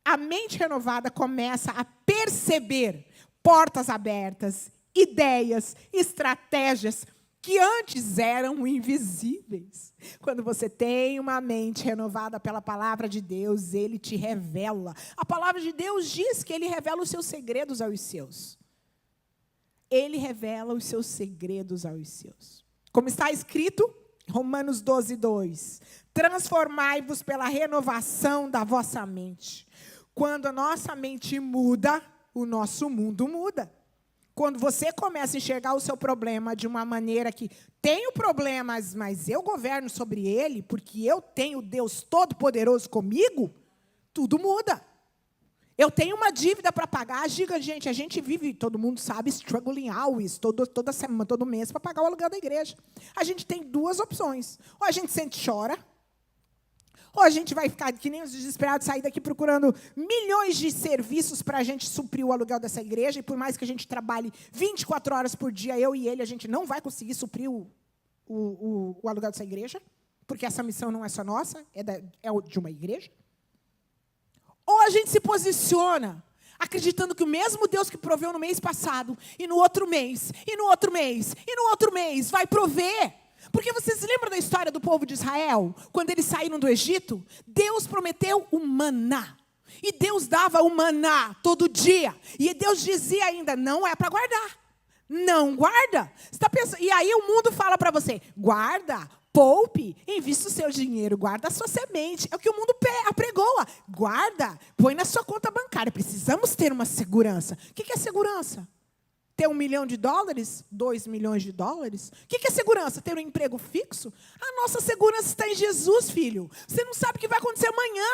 A: A mente renovada começa a perceber portas abertas, ideias, estratégias que antes eram invisíveis. Quando você tem uma mente renovada pela palavra de Deus, Ele te revela. A palavra de Deus diz que Ele revela os seus segredos aos seus. Ele revela os seus segredos aos seus. Como está escrito, Romanos 12:2. Transformai-vos pela renovação da vossa mente. Quando a nossa mente muda, o nosso mundo muda. Quando você começa a enxergar o seu problema de uma maneira que tenho problemas, mas eu governo sobre ele, porque eu tenho Deus Todo-Poderoso comigo, tudo muda. Eu tenho uma dívida para pagar. Diga, gente, a gente vive, todo mundo sabe, struggling always, toda semana, todo mês, para pagar o aluguel da igreja. A gente tem 2 opções. Ou a gente sente e chora, ou a gente vai ficar, que nem os desesperados, sair daqui procurando milhões de serviços para a gente suprir o aluguel dessa igreja, e por mais que a gente trabalhe 24 horas por dia, eu e ele, a gente não vai conseguir suprir o aluguel dessa igreja, porque essa missão não é só nossa, é de uma igreja. Ou a gente se posiciona. acreditando que o mesmo Deus que proveu no mês passado, e no outro mês, e no outro mês, e no outro mês, vai prover. Porque vocês lembram da história do povo de Israel? Quando eles saíram do Egito, Deus prometeu o maná. E Deus dava o maná todo dia. E Deus dizia ainda, não é para guardar. Não guarda. Você tá pensando, e aí o mundo fala para você, guarda, poupe, invista o seu dinheiro, guarda a sua semente. É o que o mundo apregoa. Guarda, põe na sua conta bancária. Precisamos ter uma segurança. O que é segurança? Ter $1 milhão, $2 milhões? O que é segurança? Ter um emprego fixo? A nossa segurança está em Jesus, filho. Você não sabe o que vai acontecer amanhã.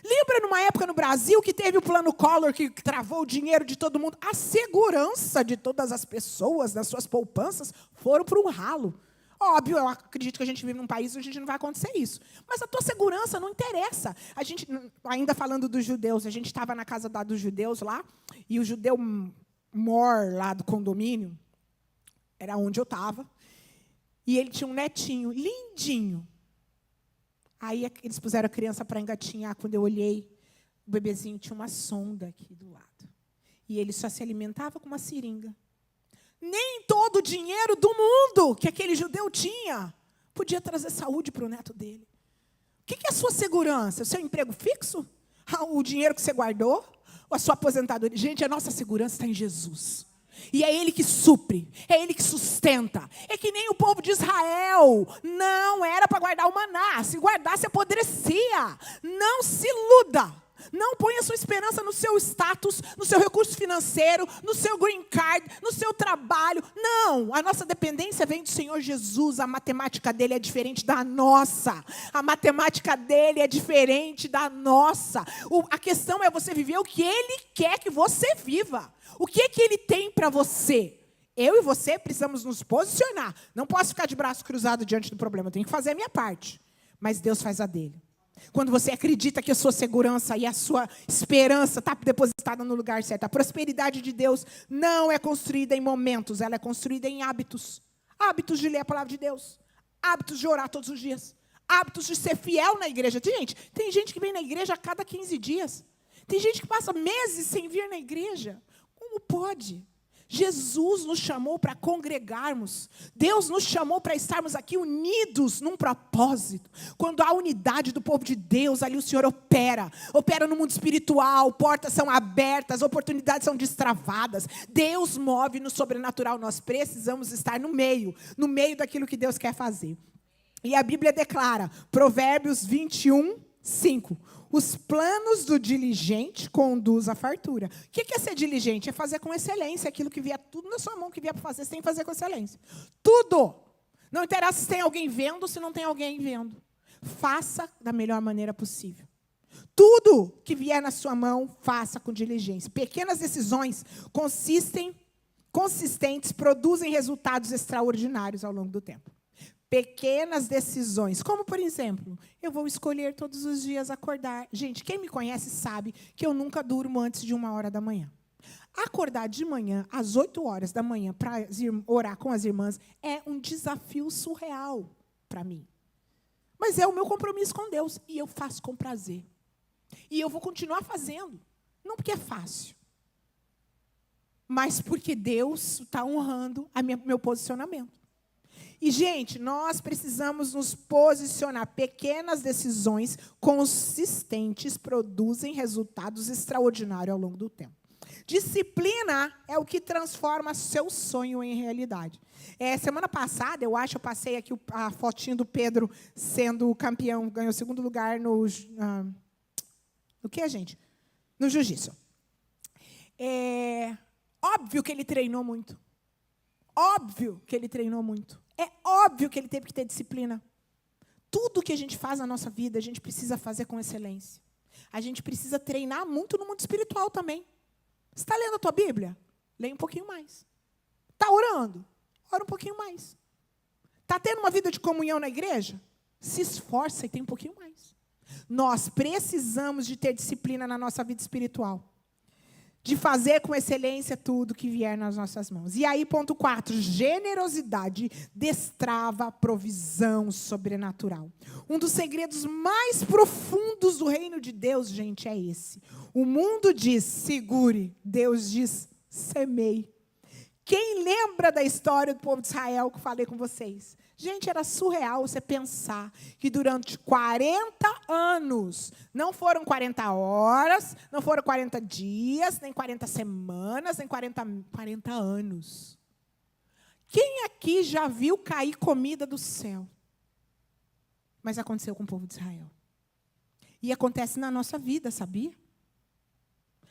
A: Lembra numa época no Brasil que teve o plano Collor que travou o dinheiro de todo mundo? A segurança de todas as pessoas, das suas poupanças, foram para um ralo. Óbvio, eu acredito que a gente vive num país onde a gente não vai acontecer isso. Mas a tua segurança não interessa. A gente, ainda falando dos judeus, a gente estava na casa dos judeus lá, e o judeu mor lá do condomínio, era onde eu estava, e ele tinha um netinho lindinho. Aí eles puseram a criança para engatinhar. Quando eu olhei, o bebezinho tinha uma sonda aqui do lado. E ele só se alimentava com uma seringa. Nem todo o dinheiro do mundo que aquele judeu tinha podia trazer saúde para o neto dele. O que é a sua segurança? O seu emprego fixo? O dinheiro que você guardou? Ou a sua aposentadoria? Gente, a nossa segurança está em Jesus. E é Ele que supre, é Ele que sustenta. É que nem o povo de Israel. Não era para guardar o maná. Se guardasse, apodrecia. Não se iluda. Não ponha sua esperança no seu status, no seu recurso financeiro, no seu green card, no seu trabalho. Não, a nossa dependência vem do Senhor Jesus. A matemática dele é diferente da nossa. A matemática dele é diferente da nossa. A questão é você viver o que Ele quer que você viva. O que é que Ele tem para você? Eu e você precisamos nos posicionar. Não posso ficar de braço cruzado diante do problema. Eu tenho que fazer a minha parte. Mas Deus faz a dele. Quando você acredita que a sua segurança e a sua esperança está depositada no lugar certo. A prosperidade de Deus não é construída em momentos. Ela é construída em hábitos. Hábitos de ler a palavra de Deus. Hábitos de orar todos os dias. Hábitos de ser fiel na igreja. Tem gente que vem na igreja a cada 15 dias. Tem gente que passa meses sem vir na igreja. Como pode? Jesus nos chamou para congregarmos. Deus nos chamou para estarmos aqui unidos num propósito. Quando há unidade do povo de Deus, ali o Senhor opera. Opera no mundo espiritual, portas são abertas, oportunidades são destravadas. Deus move no sobrenatural. Nós precisamos estar no meio daquilo que Deus quer fazer. E a Bíblia declara, Provérbios 21, 5. Os planos do diligente conduz à fartura. O que é ser diligente? É fazer com excelência aquilo que vier tudo na sua mão, que vier para fazer, você tem que fazer com excelência. Tudo. Não interessa se tem alguém vendo ou se não tem alguém vendo. Faça da melhor maneira possível. Tudo que vier na sua mão, faça com diligência. Pequenas decisões consistentes produzem resultados extraordinários ao longo do tempo. Pequenas decisões, como por exemplo, eu vou escolher todos os dias acordar. Gente, quem me conhece sabe que eu nunca durmo antes de 1h da manhã. Acordar de manhã, às 8h da manhã, para orar com as irmãs, é um desafio surreal para mim. Mas é o meu compromisso com Deus, e eu faço com prazer. E eu vou continuar fazendo, não porque é fácil, mas porque Deus está honrando meu posicionamento. E, gente, nós precisamos nos posicionar. Pequenas decisões consistentes produzem resultados extraordinários ao longo do tempo. Disciplina é o que transforma seu sonho em realidade. Semana passada, eu passei aqui a fotinho do Pedro sendo campeão, ganhou 2º lugar no que, gente? No jiu-jitsu. Óbvio que ele treinou muito. Óbvio que ele treinou muito. É óbvio que ele teve que ter disciplina. Tudo que a gente faz na nossa vida, a gente precisa fazer com excelência. A gente precisa treinar muito no mundo espiritual também. Você está lendo a tua Bíblia? Leia um pouquinho mais. Está orando? Ora um pouquinho mais. Está tendo uma vida de comunhão na igreja? Se esforça e tem um pouquinho mais. Nós precisamos de ter disciplina na nossa vida espiritual. de fazer com excelência tudo que vier nas nossas mãos. E aí, ponto 4, generosidade destrava a provisão sobrenatural. Um dos segredos mais profundos do reino de Deus, gente, é esse. O mundo diz, segure, Deus diz, semeie. Quem lembra da história do povo de Israel que eu falei com vocês? Gente, era surreal você pensar que durante 40 anos, não foram 40 horas, não foram 40 dias, nem 40 semanas, nem 40 anos. Quem aqui já viu cair comida do céu? Mas aconteceu com o povo de Israel. E acontece na nossa vida, sabia?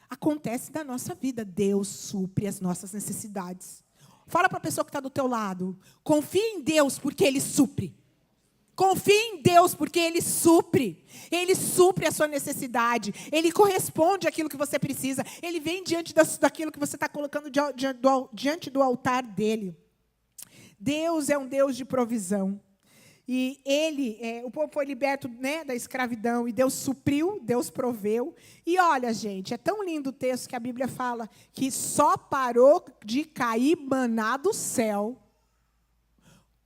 A: Acontece na nossa vida. Deus supre as nossas necessidades. Fala para a pessoa que está do teu lado. Confie em Deus, porque Ele supre. Confie em Deus, porque Ele supre. Ele supre a sua necessidade. Ele corresponde àquilo que você precisa. Ele vem diante daquilo que você está colocando diante do altar dEle. Deus é um Deus de provisão. E o povo foi liberto, né, da escravidão, e Deus supriu, Deus proveu. E olha, gente, é tão lindo o texto que a Bíblia fala que só parou de cair maná do céu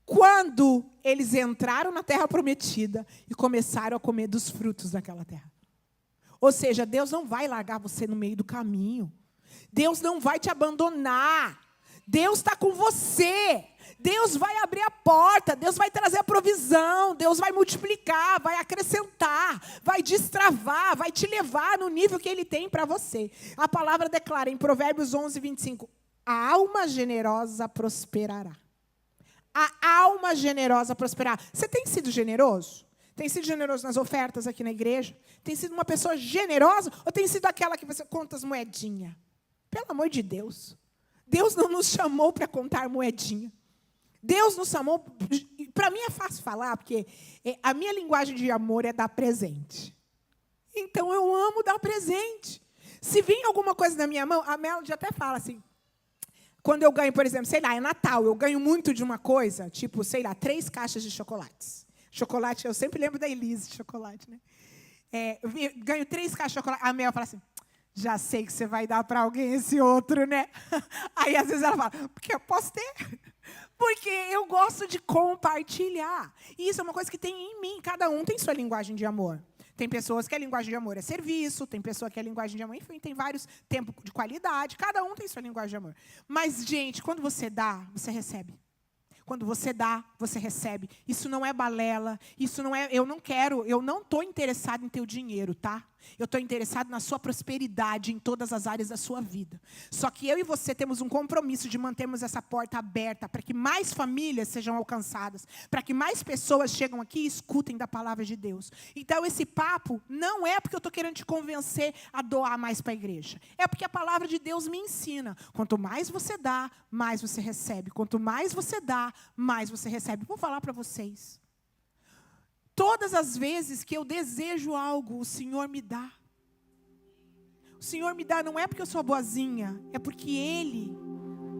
A: quando eles entraram na terra prometida e começaram a comer dos frutos daquela terra. Ou seja, Deus não vai largar você no meio do caminho. Deus não vai te abandonar. Deus está com você. Deus vai abrir a porta, Deus vai trazer a provisão, Deus vai multiplicar, vai acrescentar, vai destravar, vai te levar no nível que Ele tem para você. A palavra declara em Provérbios 11, 25, a alma generosa prosperará. A alma generosa prosperará. Você tem sido generoso? Tem sido generoso nas ofertas aqui na igreja? Tem sido uma pessoa generosa? Ou tem sido aquela que você conta as moedinhas? Pelo amor de Deus. Deus não nos chamou para contar moedinha. Deus nos chamou, para mim é fácil falar, porque a minha linguagem de amor é dar presente. Então, eu amo dar presente. Se vir alguma coisa na minha mão, a Melody até fala assim, quando eu ganho, por exemplo, sei lá, é Natal, eu ganho muito de uma coisa, tipo, sei lá, 3 caixas de chocolates. Chocolate, eu sempre lembro da Elise de chocolate, né? Eu ganho 3 caixas de chocolate, a Mel fala assim, já sei que você vai dar para alguém esse outro, né? Aí, às vezes, ela fala, porque eu posso ter. Porque eu gosto de compartilhar. E isso é uma coisa que tem em mim. Cada um tem sua linguagem de amor. Tem pessoas que a linguagem de amor é serviço, tem pessoa que a linguagem de amor, enfim, tem vários tempos de qualidade. Cada um tem sua linguagem de amor. Mas, gente, quando você dá, você recebe. Quando você dá, você recebe. Isso não é balela, isso não é... eu não estou interessado em teu dinheiro, tá? Eu estou interessado na sua prosperidade em todas as áreas da sua vida. Só que eu e você temos um compromisso de mantermos essa porta aberta para que mais famílias sejam alcançadas, para que mais pessoas chegam aqui e escutem da palavra de Deus. Então, esse papo não é porque eu estou querendo te convencer a doar mais para a igreja. É porque a palavra de Deus me ensina. Quanto mais você dá, mais você recebe. Quanto mais você dá, mais você recebe. Vou falar para vocês. Todas as vezes que eu desejo algo, o Senhor me dá. O Senhor me dá não é porque eu sou boazinha, é porque Ele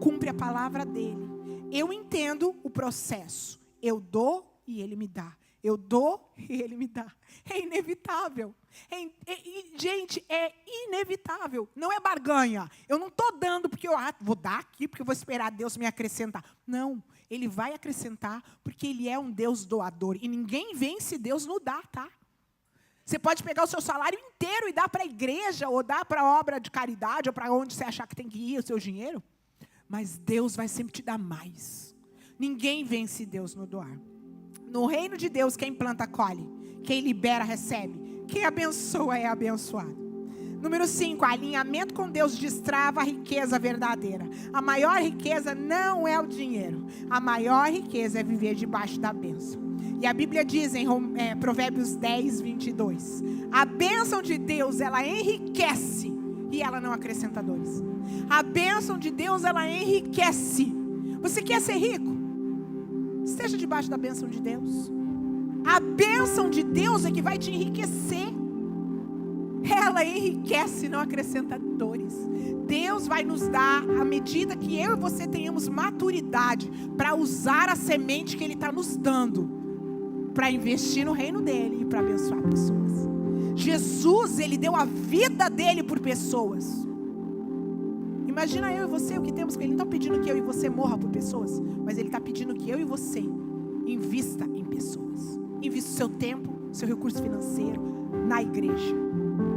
A: cumpre a palavra dEle. Eu entendo o processo. Eu dou e Ele me dá. Eu dou e Ele me dá. É inevitável. Gente, é inevitável. Não é barganha. Eu não estou dando porque eu vou dar aqui, porque eu vou esperar Deus me acrescentar. Não. Ele vai acrescentar porque Ele é um Deus doador. E ninguém vence Deus no dar, tá? Você pode pegar o seu salário inteiro e dar para a igreja, ou dar para a obra de caridade, ou para onde você achar que tem que ir o seu dinheiro. Mas Deus vai sempre te dar mais. Ninguém vence Deus no doar. No reino de Deus, quem planta, colhe. Quem libera, recebe. Quem abençoa, é abençoado. Número 5, alinhamento com Deus destrava a riqueza verdadeira. A maior riqueza não é o dinheiro. A maior riqueza é viver debaixo da bênção. E a Bíblia diz em Provérbios 10, 22. A bênção de Deus, ela enriquece e ela não acrescenta dores. A bênção de Deus, ela enriquece. Você quer ser rico? Esteja debaixo da bênção de Deus. A bênção de Deus é que vai te enriquecer. Ela enriquece e não acrescenta dores. Deus vai nos dar, à medida que eu e você tenhamos maturidade para usar a semente que Ele está nos dando, para investir no reino dEle e para abençoar pessoas. Jesus, Ele deu a vida dEle por pessoas. Imagina eu e você, o que temos que... Ele não está pedindo que eu e você morra por pessoas, mas Ele está pedindo que eu e você invista em pessoas. Invista o seu tempo, seu recurso financeiro na igreja.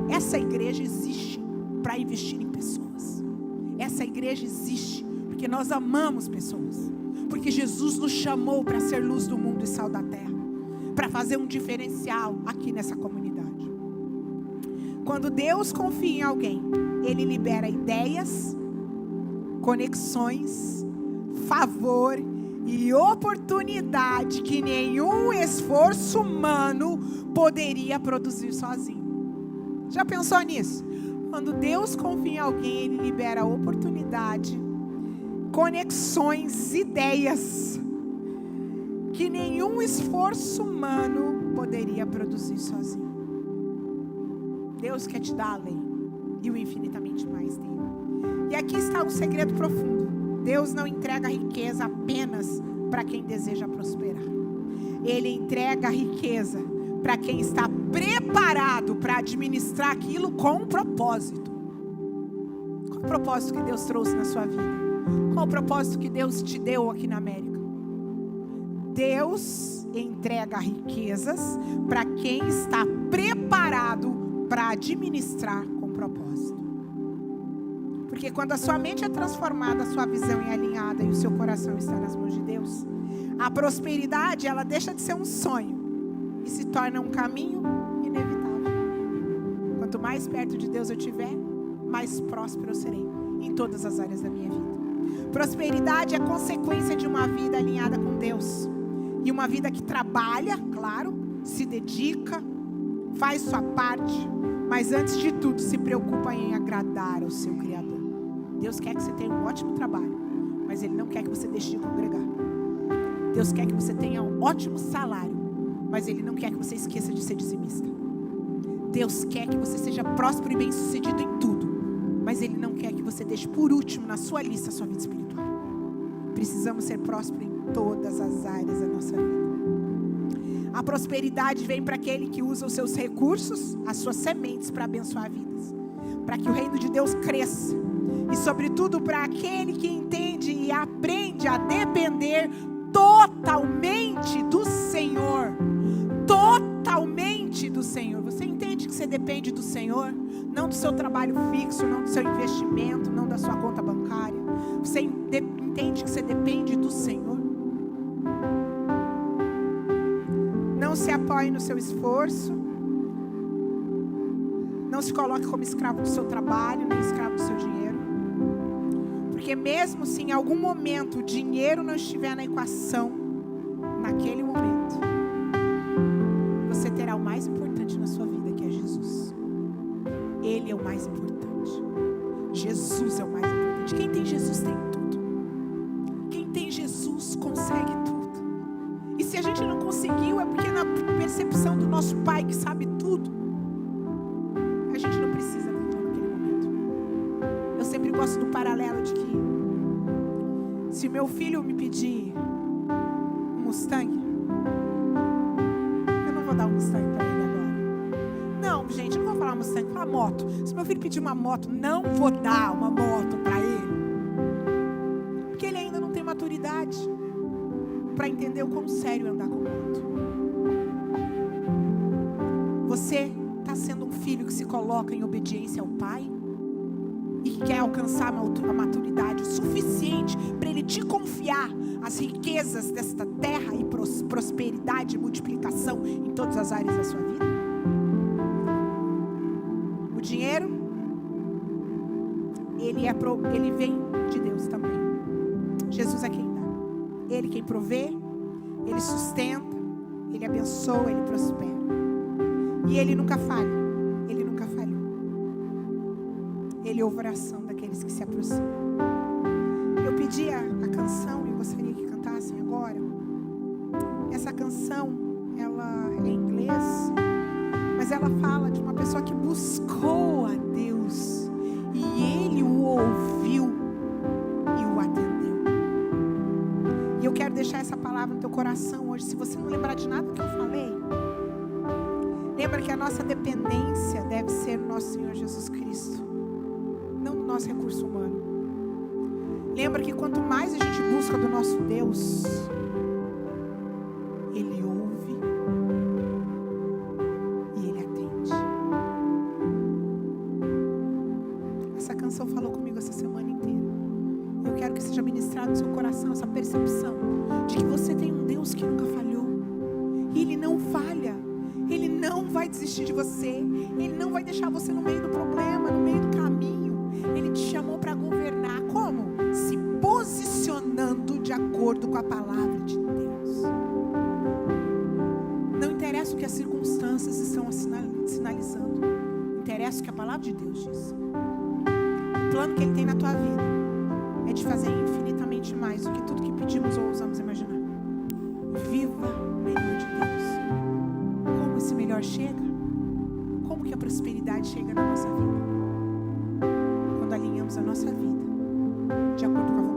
A: Essa igreja existe para investir em pessoas. Essa igreja existe porque nós amamos pessoas. Porque Jesus nos chamou para ser luz do mundo e sal da terra, para fazer um diferencial aqui nessa comunidade. Quando Deus confia em alguém, Ele libera ideias, conexões, favor e oportunidade que nenhum esforço humano poderia produzir sozinho. Já pensou nisso? Quando Deus confia em alguém, Ele libera oportunidade, conexões, ideias que nenhum esforço humano poderia produzir sozinho. Deus quer te dar além e o infinitamente mais dele. E aqui está um segredo profundo. Deus não entrega riqueza apenas para quem deseja prosperar. Ele entrega a riqueza para quem está preparado para administrar aquilo com um propósito. Qual o propósito que Deus trouxe na sua vida? Qual o propósito que Deus te deu aqui na América? Deus entrega riquezas para quem está preparado para administrar com propósito. Porque quando a sua mente é transformada, a sua visão é alinhada e o seu coração está nas mãos de Deus, a prosperidade, ela deixa de ser um sonho e se torna um caminho inevitável. Quanto mais perto de Deus eu estiver, mais próspero eu serei em todas as áreas da minha vida. Prosperidade é consequência de uma vida alinhada com Deus. E uma vida que trabalha, claro, se dedica, faz sua parte, mas antes de tudo se preocupa em agradar ao seu Criador. Deus quer que você tenha um ótimo trabalho, mas Ele não quer que você deixe de congregar. Deus quer que você tenha um ótimo salário, mas Ele não quer que você esqueça de ser dizimista. Deus quer que você seja próspero e bem-sucedido em tudo, mas Ele não quer que você deixe por último na sua lista a sua vida espiritual. Precisamos ser prósperos em todas as áreas da nossa vida. A prosperidade vem para aquele que usa os seus recursos, as suas sementes para abençoar vidas, para que o reino de Deus cresça. E sobretudo para aquele que entende e aprende a depender totalmente do Senhor. Totalmente do Senhor. Você entende que você depende do Senhor? Não do seu trabalho fixo, não do seu investimento, não da sua conta bancária. Você entende que você depende do Senhor? Não se apoie no seu esforço. Não se coloque como escravo do seu trabalho, nem escravo do seu dinheiro. Porque mesmo se em algum momento o dinheiro não estiver na equação, naquele momento, você terá o mais importante na sua vida, que é Jesus. Ele é o mais importante. Jesus é o mais importante. Quem tem Jesus tem tudo. Quem tem Jesus consegue tudo. E se a gente não conseguiu, é porque na percepção do nosso Pai que sabe tudo, a gente não precisa daquilo naquele momento. Eu sempre gosto do paralelo de que se meu filho me pedir um Mustang, eu não vou dar um Mustang para ele agora. Não, gente, eu não vou falar Mustang, vou falar moto. Se meu filho pedir uma moto, não vou dar uma moto para ele, porque ele ainda não tem maturidade para entender o quão sério é andar com moto. Você está sendo um filho que se coloca em obediência ao Pai e que quer alcançar a maturidade o suficiente para Ele te confiar as riquezas desta terra e prosperidade e multiplicação em todas as áreas da sua vida? O dinheiro, ele vem de Deus também. Jesus é quem dá. Ele quem provê, Ele sustenta, Ele abençoa, Ele prospera. E Ele nunca falha. Ele nunca falhou. Ele ouve a oração daqueles que se aproximam. Eu pedi a canção e eu gostaria que cantassem agora. Essa canção, ela é em inglês, mas ela fala de uma pessoa que buscou a Deus e Ele o ouviu e o atendeu. E eu quero deixar essa palavra no teu coração hoje. Se você não lembrar de nada que eu falei, lembra que a nossa dependência deve ser o nosso Senhor Jesus Cristo, não do nosso recurso humano. Lembra que quanto mais a gente busca do nosso Deus, Ele ouve e Ele atende. Essa canção falou comigo essa semana inteira. Eu quero que seja ministrado no seu coração essa percepção de que você tem um Deus que nunca falhou. E Ele não falha. Ele não vai desistir de você. Ele não vai deixar você no meio do problema, no meio do caminho. Ele te chamou para governar. Como? Se posicionando de acordo com a palavra de Deus. Não interessa o que as circunstâncias estão sinalizando. Interessa o que a palavra de Deus diz. O plano que Ele tem na tua vida é de fazer infinitamente mais do que tudo que pedimos ou ousamos imaginar. Viva o melhor de Deus. Como esse melhor chega? Como que a prosperidade chega na nossa vida? Quando alinhamos a nossa vida de acordo com a vontade